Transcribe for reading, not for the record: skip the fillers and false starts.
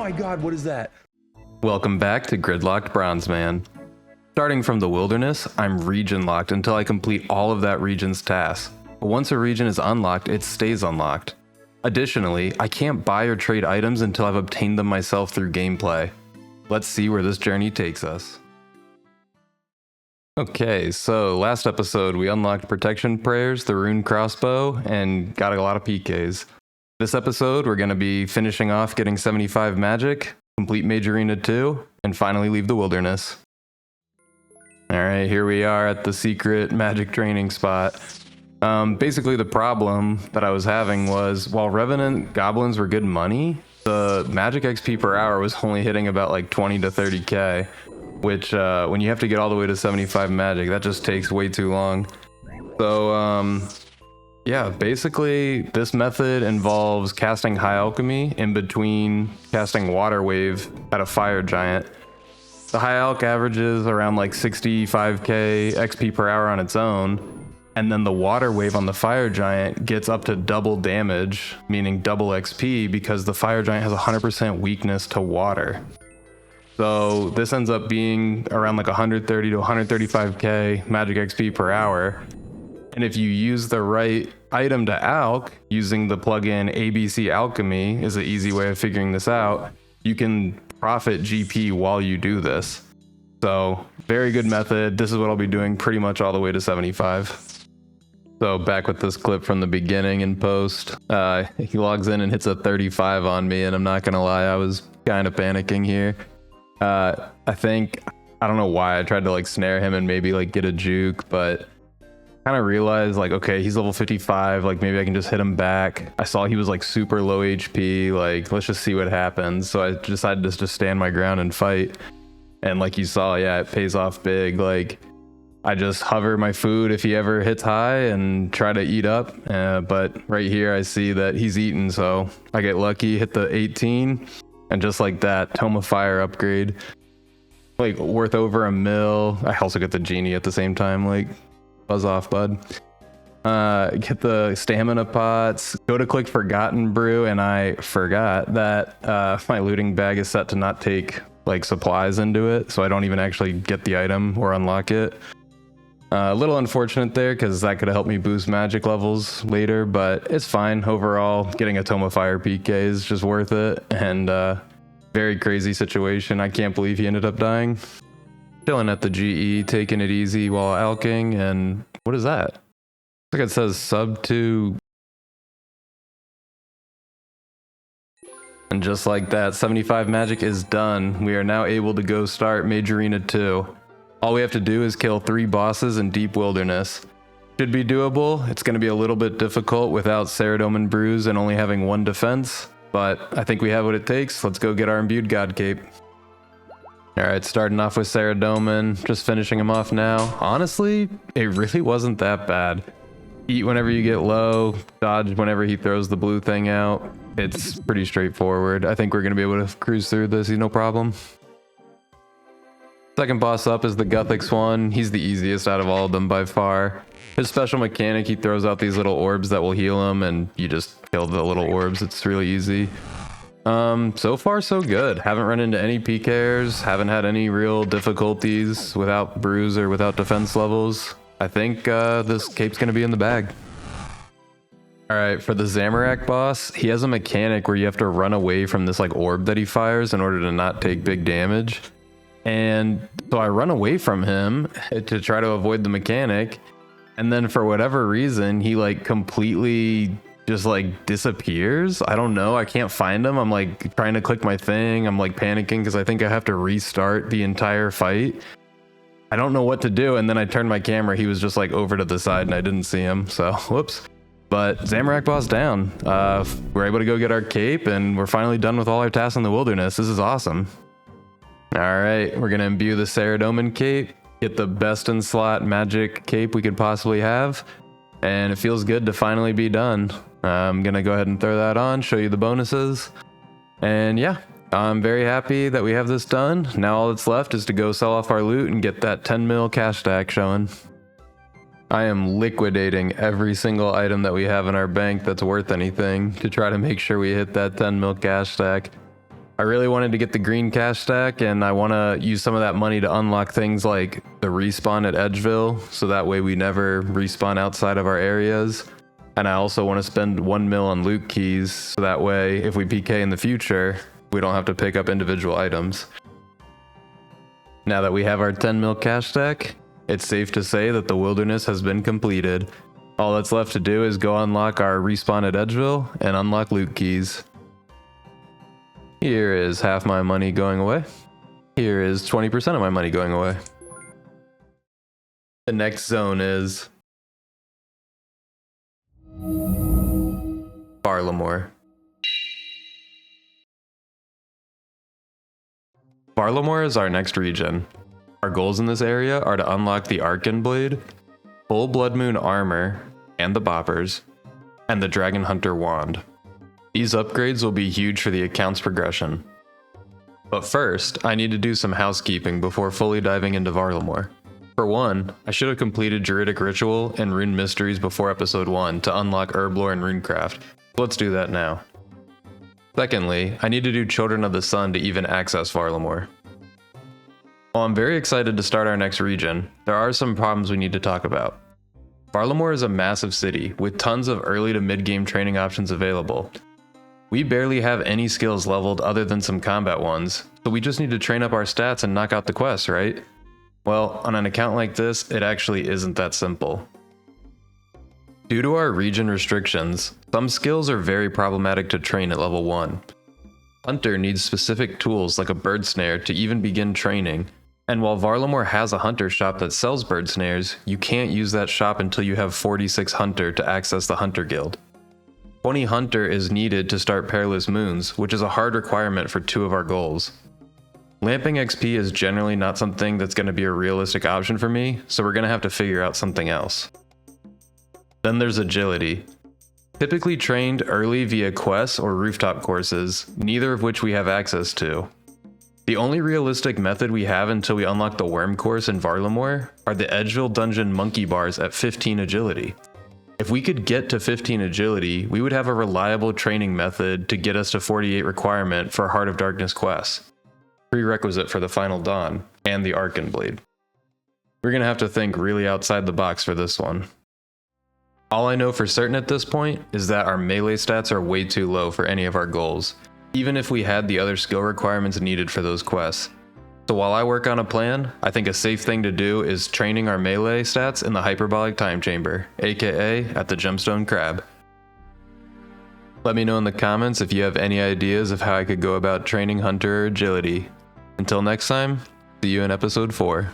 my god, what is that? Welcome back to Gridlocked Bronzeman. Starting from the wilderness, I'm region locked until I complete all of that region's tasks. But once a region is unlocked, it stays unlocked. Additionally, I can't buy or trade items until I've obtained them myself through gameplay. Let's see where this journey takes us. Okay, so last episode we unlocked protection prayers, the rune crossbow, and got a lot of PKs. This episode we're going to be finishing off getting 75 magic, complete Mage Arena 2, and finally leave the wilderness. Alright, here we are at the secret magic training spot. Basically the problem that I was having was, while Revenant Goblins were good money, the magic XP per hour was only hitting about like 20 to 30k, which when you have to get all the way to 75 magic, that just takes way too long. So yeah, basically this method involves casting High Alchemy in between casting Water Wave at a Fire Giant. The High Alch averages around like 65k XP per hour on its own, and then the Water Wave on the Fire Giant gets up to double damage, meaning double XP, because the Fire Giant has 100% weakness to water. So this ends up being around like 130 to 135k magic XP per hour. And if you use the right item to alch, using the plugin ABC Alchemy is an easy way of figuring this out, you can profit GP while you do this. So very good method. This is what I'll be doing pretty much all the way to 75. So back with this clip from the beginning in post, he logs in and hits a 35 on me, and I'm not gonna lie, I was kind of panicking here. I don't know why I tried to like snare him and maybe like get a juke, but kind of realized like, okay, he's level 55, like maybe I can just hit him back. I saw he was like super low HP, like let's just see what happens. So I decided to just stand my ground and fight, and like you saw, yeah, it pays off big. Like I just hover my food if he ever hits high and try to eat up, but right here I see that he's eaten, so I get lucky, hit the 18, and just like that, Tome of Fire upgrade, like worth over $1 mil. I also get the genie at the same time, like buzz off, bud. Get the stamina pots, go to click Forgotten Brew, and I forgot that my looting bag is set to not take like supplies into it, so I don't even actually get the item or unlock it. A little unfortunate there, because that could have helped me boost magic levels later, but it's fine. Overall, getting a Tome of Fire PK is just worth it, and very crazy situation. I can't believe he ended up dying. Chilling at the GE, taking it easy while alching, and what is that? I think it says sub to... And just like that, 75 magic is done. We are now able to go start Mage Arena 2. All we have to do is kill 3 bosses in Deep Wilderness. Should be doable. It's going to be a little bit difficult without Saradomin Brews and only having 1 defense, but I think we have what it takes. Let's go get our Imbued God Cape. Alright, starting off with Saradomin, just finishing him off now. Honestly, it really wasn't that bad. Eat whenever you get low, dodge whenever he throws the blue thing out. It's pretty straightforward. I think we're going to be able to cruise through this, no problem. Second boss up is the Guthix one. He's the easiest out of all of them by far. His special mechanic, he throws out these little orbs that will heal him, and you just kill the little orbs. It's really easy. So far so good. Haven't run into any PKers, haven't had any real difficulties without brews or without defense levels. I think this cape's gonna be in the bag. Alright, for the Zamorak boss, he has a mechanic where you have to run away from this like orb that he fires in order to not take big damage. And so I run away from him to try to avoid the mechanic, and then for whatever reason he like completely just like disappears. I don't know, I can't find him. I'm like trying to click my thing, I'm like panicking because I think I have to restart the entire fight. I don't know what to do, and then I turned my camera, he was just like over to the side and I didn't see him, so whoops. But Zamorak boss down. We're able to go get our cape, and we're finally done with all our tasks in the wilderness. This is awesome. Alright, we're gonna imbue the Saradomin cape, get the best in slot magic cape we could possibly have, and it feels good to finally be done. I'm gonna go ahead and throw that on, show you the bonuses, and yeah, I'm very happy that we have this done. Now all that's left is to go sell off our loot and get that 10 mil cash stack showing. I am liquidating every single item that we have in our bank that's worth anything to try to make sure we hit that 10 mil cash stack. I really wanted to get the green cash stack, and I want to use some of that money to unlock things like the respawn at Edgeville, so that way we never respawn outside of our areas. And I also want to spend 1 mil on loot keys, so that way if we PK in the future, we don't have to pick up individual items. Now that we have our 10 mil cash stack, it's safe to say that the wilderness has been completed. All that's left to do is go unlock our respawn at Edgeville and unlock loot keys. Here is half my money going away. Here is 20% of my money going away. The next zone is Varlamore. Varlamore is our next region. Our goals in this area are to unlock the Arcan Blade, full Blood Moon armor, and the boppers, and the Dragon Hunter wand. These upgrades will be huge for the account's progression. But first, I need to do some housekeeping before fully diving into Varlamore. For one, I should have completed Druidic Ritual and Rune Mysteries before episode 1 to unlock Herblore and Runecraft. Let's do that now. Secondly, I need to do Children of the Sun to even access Varlamore. While I'm very excited to start our next region, there are some problems we need to talk about. Varlamore is a massive city with tons of early to mid-game training options available. We barely have any skills leveled other than some combat ones, so we just need to train up our stats and knock out the quests, right? Well, on an account like this, it actually isn't that simple. Due to our region restrictions, some skills are very problematic to train at level 1. Hunter needs specific tools like a bird snare to even begin training, and while Varlamore has a hunter shop that sells bird snares, you can't use that shop until you have 46 hunter to access the Hunter Guild. 20 hunter is needed to start Perilous Moons, which is a hard requirement for 2 of our goals. Lamping XP is generally not something that's going to be a realistic option for me, so we're going to have to figure out something else. Then there's agility. Typically trained early via quests or rooftop courses, neither of which we have access to. The only realistic method we have until we unlock the Worm course in Varlamore are the Edgeville Dungeon monkey bars at 15 agility. If we could get to 15 agility, we would have a reliable training method to get us to 48 requirement for Heart of Darkness quests, prerequisite for the Final Dawn, and the Arcan Blade. We're going to have to think really outside the box for this one. All I know for certain at this point is that our melee stats are way too low for any of our goals, even if we had the other skill requirements needed for those quests. So while I work on a plan, I think a safe thing to do is training our melee stats in the Hyperbolic Time Chamber, aka at the Gemstone Crab. Let me know in the comments if you have any ideas of how I could go about training Hunter or Agility. Until next time, see you in episode 4.